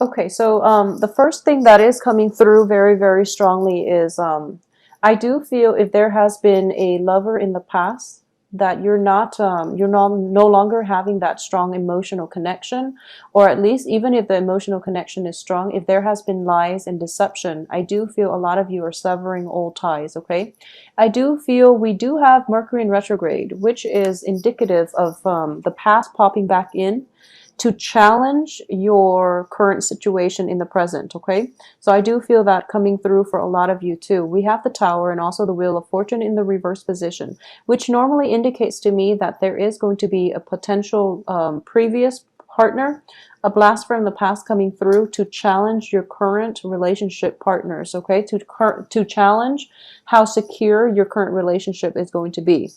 Okay, so the first thing that is coming through very, very strongly is I do feel if there has been a lover in the past that no longer having that strong emotional connection, or at least even if the emotional connection is strong, if there has been lies and deception, I do feel a lot of you are severing old ties, okay? I do feel we do have Mercury in retrograde, which is indicative of the past popping back in to challenge your current situation in the present, okay? So I do feel that coming through for a lot of you too. We have the Tower and also the Wheel of Fortune in the reverse position, which normally indicates to me that there is going to be a potential previous partner, a blast from the past coming through to challenge your current relationship partners, okay? To challenge how secure your current relationship is going to be.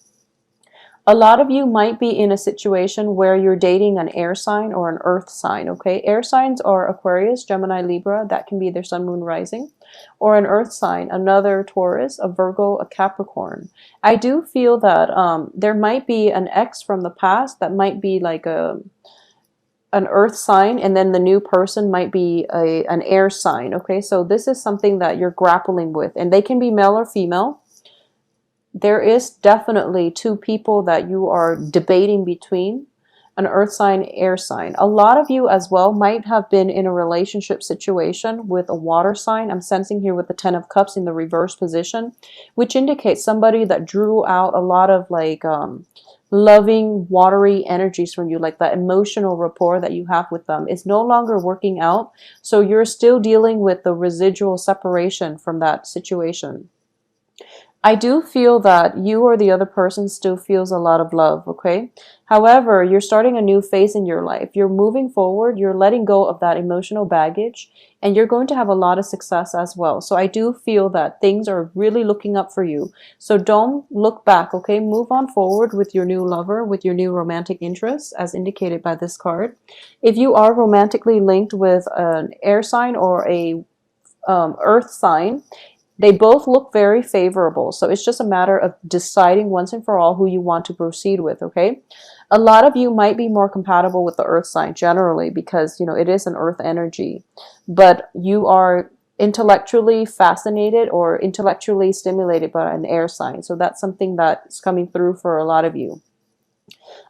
A lot of you might be in a situation where you're dating an air sign or an earth sign, okay? Air signs are Aquarius, Gemini, Libra. That can be their sun, moon, rising. Or an earth sign, another Taurus, a Virgo, a Capricorn. I do feel that there might be an ex from the past that might be like an earth sign, and then the new person might be an air sign, okay? So this is something that you're grappling with, and they can be male or female. There is definitely two people that you are debating between, an earth sign, air sign. A lot of you as well might have been in a relationship situation with a water sign. I'm sensing here with the 10 of cups in the reverse position, which indicates somebody that drew out a lot of like loving, watery energies from you, like that emotional rapport that you have with them is no longer working out. So you're still dealing with the residual separation from that situation. I do feel that you or the other person still feels a lot of love, okay? However, you're starting a new phase in your life. You're moving forward, you're letting go of that emotional baggage, and you're going to have a lot of success as well. So I do feel that things are really looking up for you. So don't look back, okay? Move on forward with your new lover, with your new romantic interest, as indicated by this card. If you are romantically linked with an air sign or a earth sign, they both look very favorable. So it's just a matter of deciding once and for all who you want to proceed with, okay? A lot of you might be more compatible with the earth sign generally because, you know, it is an earth energy. But you are intellectually fascinated or intellectually stimulated by an air sign. So that's something that's coming through for a lot of you.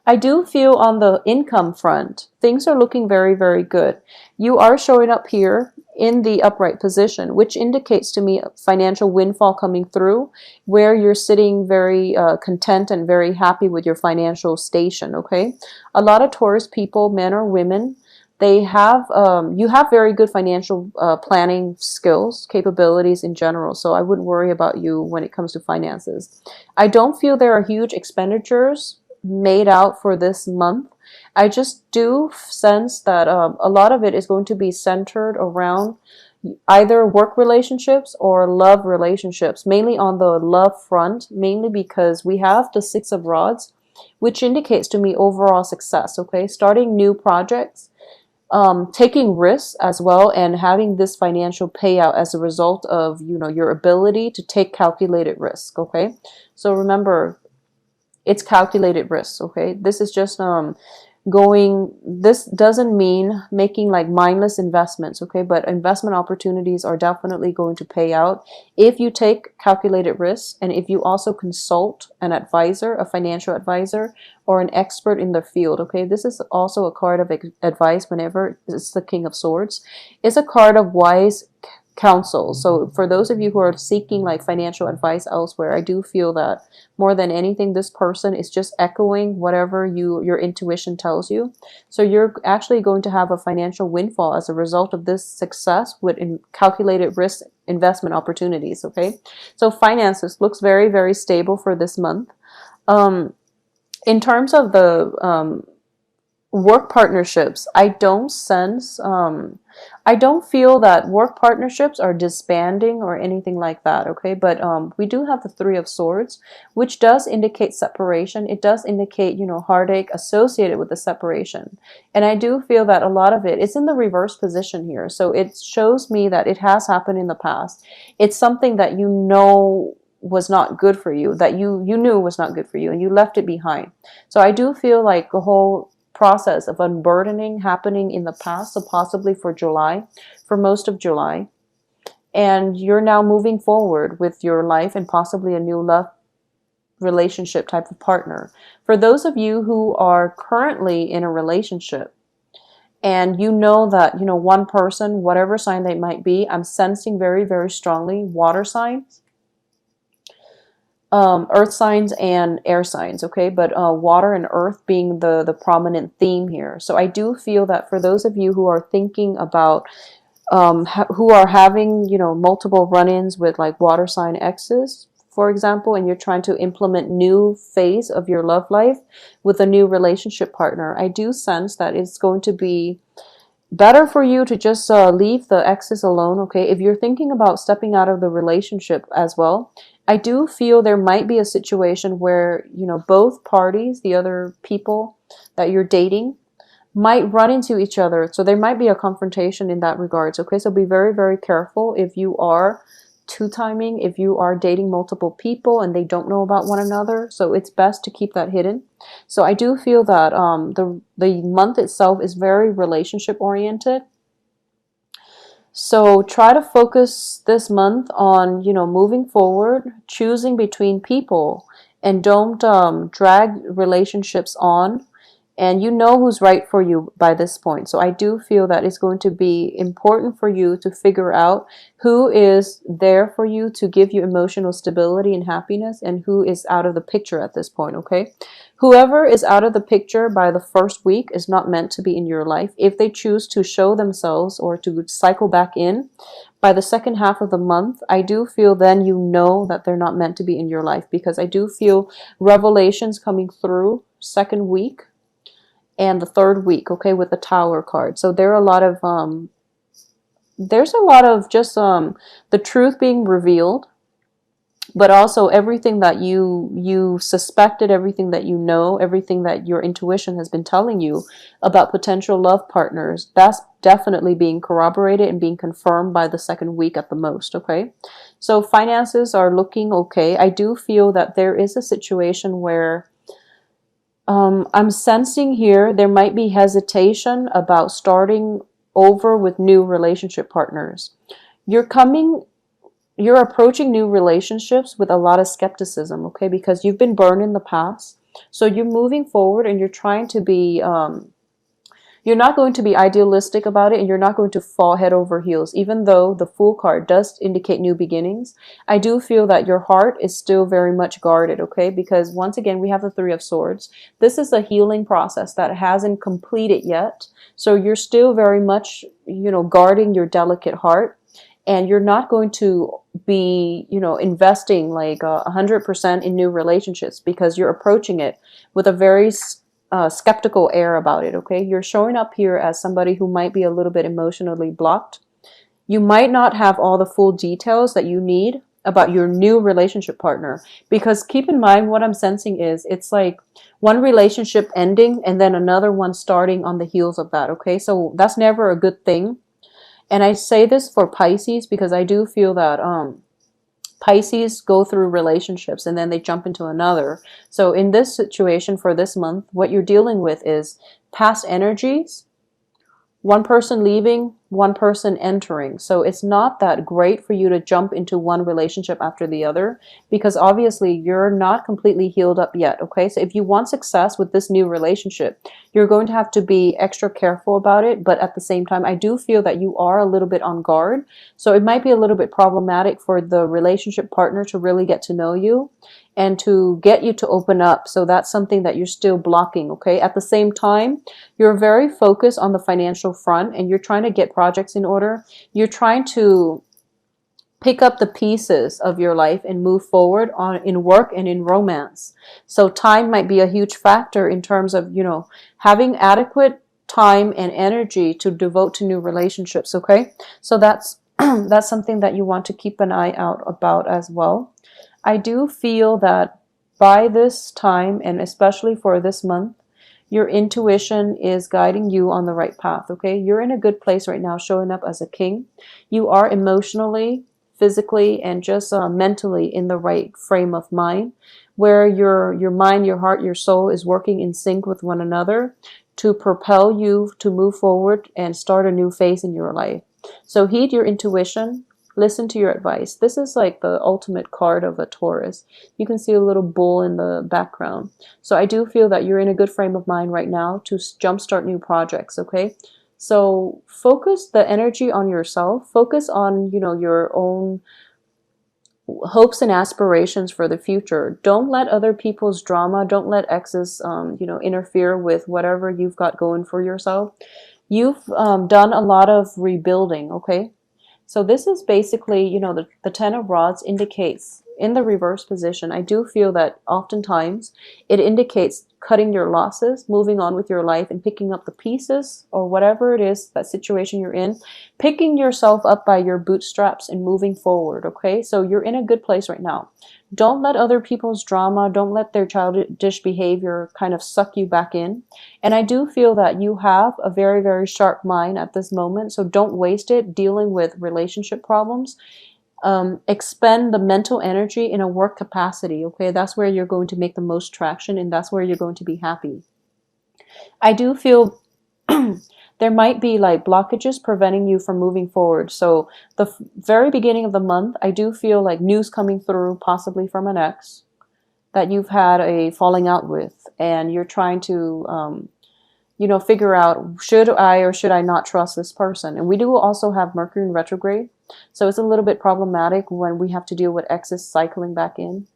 I do feel on the income front, things are looking very, very good. You are showing up here in the upright position, which indicates to me a financial windfall coming through where you're sitting very content and very happy with your financial station, okay? A lot of Taurus people, men or women, they have you have very good financial planning skills, capabilities in general, so I wouldn't worry about you when it comes to finances. I don't feel there are huge expenditures made out for this month. I just do sense that a lot of it is going to be centered around either work relationships or love relationships, mainly on the love front, mainly because we have the Six of Rods, which indicates to me overall success, okay? Starting new projects, taking risks as well, and having this financial payout as a result of, you know, your ability to take calculated risk, okay? So remember, it's calculated risks, okay? This is just this doesn't mean making like mindless investments, okay? But investment opportunities are definitely going to pay out if you take calculated risks and if you also consult an advisor, a financial advisor, or an expert in the field, okay? This is also a card of advice whenever it's the King of Swords. It's a card of wise counsel. So for those of you who are seeking like financial advice elsewhere, I do feel that more than anything, this person is just echoing whatever your intuition tells you. So you're actually going to have a financial windfall as a result of this success with calculated risk investment opportunities, okay? So finances looks very, very stable for this month. In terms of the work partnerships, I don't sense, I don't feel that work partnerships are disbanding or anything like that, okay? But we do have the Three of Swords, which does indicate separation. It does indicate, you know, heartache associated with the separation. And I do feel that a lot of it is in the reverse position here. So it shows me that it has happened in the past. It's something that you know was not good for you, that you knew was not good for you, and you left it behind. So I do feel like the whole process of unburdening happening in the past, so possibly for July, for most of July. And you're now moving forward with your life and possibly a new love relationship type of partner. For those of you who are currently in a relationship, and you know that, one person, whatever sign they might be, I'm sensing very, very strongly water signs, earth signs and air signs, okay? But water and earth being the prominent theme here. So I do feel that for those of you who are thinking about, who are having, multiple run-ins with like water sign exes, for example, and you're trying to implement new phase of your love life with a new relationship partner, I do sense that it's going to be better for you to just leave the exes alone, okay? If you're thinking about stepping out of the relationship as well, I do feel there might be a situation where, both parties, the other people that you're dating, might run into each other. So there might be a confrontation in that regards, okay? So be very, very careful if you are two-timing, if you are dating multiple people and they don't know about one another. So it's best to keep that hidden. So I do feel that the month itself is very relationship oriented. So try to focus this month on, moving forward, choosing between people, and don't drag relationships on. And you know who's right for you by this point. So I do feel that it's going to be important for you to figure out who is there for you to give you emotional stability and happiness, and who is out of the picture at this point, okay? Whoever is out of the picture by the first week is not meant to be in your life. If they choose to show themselves or to cycle back in by the second half of the month, I do feel then you know that they're not meant to be in your life, because I do feel revelations coming through second week and the third week, okay, with the Tower card. So there are a lot of there's a lot of just the truth being revealed, but also everything that you suspected, everything that you know, everything that your intuition has been telling you about potential love partners, that's definitely being corroborated and being confirmed by the second week at the most, okay? So finances are looking okay. I do feel that there is a situation where I'm sensing here there might be hesitation about starting over with new relationship partners. You're approaching new relationships with a lot of skepticism, okay? Because you've been burned in the past. So you're moving forward and you're trying to be, you're not going to be idealistic about it, and you're not going to fall head over heels. Even though the Fool card does indicate new beginnings, I do feel that your heart is still very much guarded, okay? Because once again, we have the Three of Swords. This is a healing process that hasn't completed yet. So you're still very much, guarding your delicate heart. And you're not going to be, investing like 100% in new relationships, because you're approaching it with a very skeptical air about it, okay? You're showing up here as somebody who might be a little bit emotionally blocked. You might not have all the full details that you need about your new relationship partner, because keep in mind, what I'm sensing is it's like one relationship ending and then another one starting on the heels of that, okay? So that's never a good thing. And I say this for Pisces because I do feel that Pisces go through relationships and then they jump into another. So in this situation for this month, what you're dealing with is past energies, one person leaving, one person entering. So it's not that great for you to jump into one relationship after the other, because obviously you're not completely healed up yet, okay? So if you want success with this new relationship, you're going to have to be extra careful about it. But at the same time, I do feel that you are a little bit on guard. So it might be a little bit problematic for the relationship partner to really get to know you and to get you to open up. So that's something that you're still blocking, okay? At the same time, you're very focused on the financial front and you're trying to get projects in order. You're trying to pick up the pieces of your life and move forward in work and in romance. So time might be a huge factor in terms of, having adequate time and energy to devote to new relationships, okay? So that's that's something that you want to keep an eye out about as well. I do feel that by this time, and especially for this month, your intuition is guiding you on the right path, okay? You're in a good place right now, showing up as a king. You are emotionally, physically, and just mentally in the right frame of mind, where your mind, your heart, your soul is working in sync with one another. to propel you to move forward and start a new phase in your life. So heed your intuition, listen to your advice. This is like the ultimate card of a Taurus. You can see a little bull in the background. So I do feel that you're in a good frame of mind right now to jumpstart new projects, okay? So focus the energy on yourself. Focus on, your own hopes and aspirations for the future. Don't let other people's drama, don't let exes, interfere with whatever you've got going for yourself. You've done a lot of rebuilding, okay? So this is basically, the Ten of Rods indicates in the reverse position. I do feel that oftentimes it indicates cutting your losses, moving on with your life, and picking up the pieces or whatever it is, that situation you're in, picking yourself up by your bootstraps and moving forward, okay? So you're in a good place right now. Don't let other people's drama, don't let their childish behavior kind of suck you back in. And I do feel that you have a very, very sharp mind at this moment, so don't waste it dealing with relationship problems. Expend the mental energy in a work capacity, okay? That's where you're going to make the most traction, and that's where you're going to be happy. I do feel there might be like blockages preventing you from moving forward. So the very beginning of the month, I do feel like news coming through, possibly from an ex that you've had a falling out with, and you're trying to figure out, should I or should I not trust this person? And we do also have Mercury in retrograde. So it's a little bit problematic when we have to deal with exes cycling back in.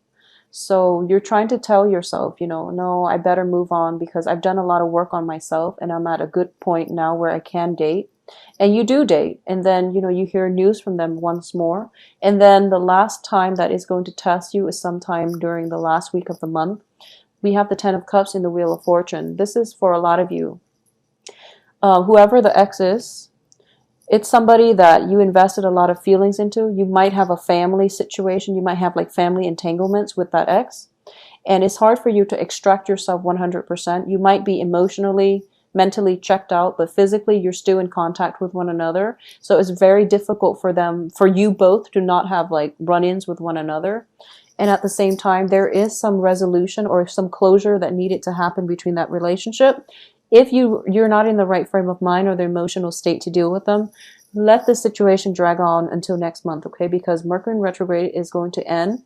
So you're trying to tell yourself, no, I better move on because I've done a lot of work on myself and I'm at a good point now where I can date. And you do date. And then, you hear news from them once more. And then the last time that is going to test you is sometime during the last week of the month. We have the Ten of Cups in the Wheel of Fortune. This is for a lot of you. Whoever the ex is, it's somebody that you invested a lot of feelings into. You might have a family situation. You might have like family entanglements with that ex. And it's hard for you to extract yourself 100%. You might be emotionally, mentally checked out, but physically you're still in contact with one another. So it's very difficult for you both to not have like run-ins with one another. And at the same time, there is some resolution or some closure that needed to happen between that relationship. If you're not in the right frame of mind or the emotional state to deal with them, let the situation drag on until next month, okay? Because Mercury in retrograde is going to end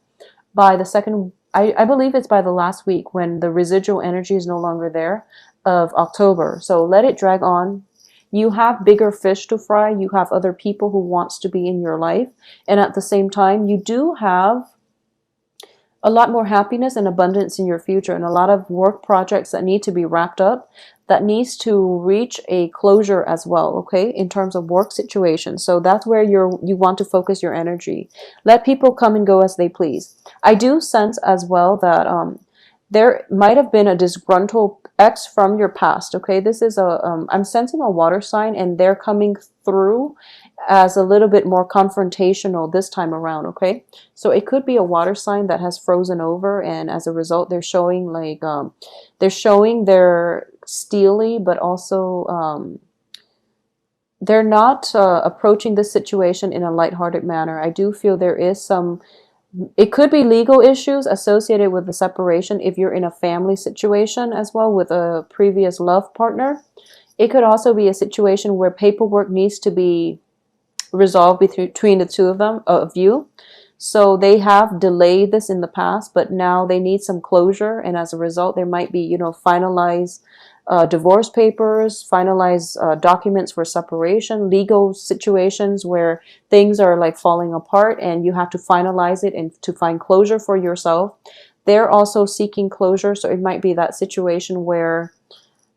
by the second, I believe it's by the last week when the residual energy is no longer there of October. So let it drag on. You have bigger fish to fry. You have other people who wants to be in your life. And at the same time, you do have a lot more happiness and abundance in your future, and a lot of work projects that need to be wrapped up, that needs to reach a closure as well, okay, in terms of work situations. So that's where you want to focus your energy. Let people come and go as they please. I do sense as well that there might have been a disgruntled ex from your past, okay? This is I'm sensing a water sign, and they're coming through as a little bit more confrontational this time around, okay? So it could be a water sign that has frozen over, and as a result, they're showing like, they're steely, but also they're not approaching this situation in a lighthearted manner. I do feel there is it could be legal issues associated with the separation if you're in a family situation as well with a previous love partner. It could also be a situation where paperwork needs to be resolved between the two of you. So they have delayed this in the past, but now they need some closure. And as a result, there might be, finalized divorce papers, finalized documents for separation, legal situations where things are like falling apart and you have to finalize it and to find closure for yourself. They're also seeking closure. So it might be that situation where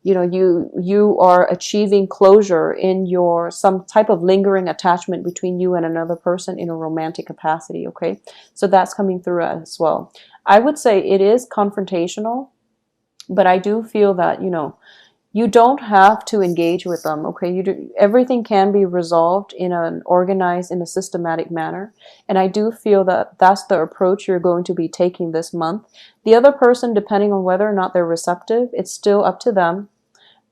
you are achieving closure in some type of lingering attachment between you and another person in a romantic capacity, okay? So that's coming through as well. I would say it is confrontational, but I do feel that, you don't have to engage with them, okay? Everything can be resolved in an organized, in a systematic manner. And I do feel that that's the approach you're going to be taking this month. The other person, depending on whether or not they're receptive, it's still up to them.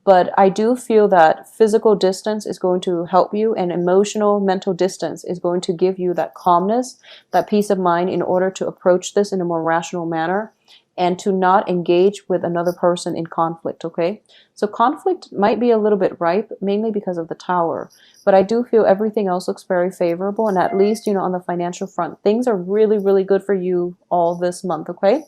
But I do feel that physical distance is going to help you, and emotional, mental distance is going to give you that calmness, that peace of mind in order to approach this in a more rational manner. and to not engage with another person in conflict, okay? So conflict might be a little bit ripe, mainly because of the Tower, but I do feel everything else looks very favorable, and at least, on the financial front, things are really, really good for you all this month, okay?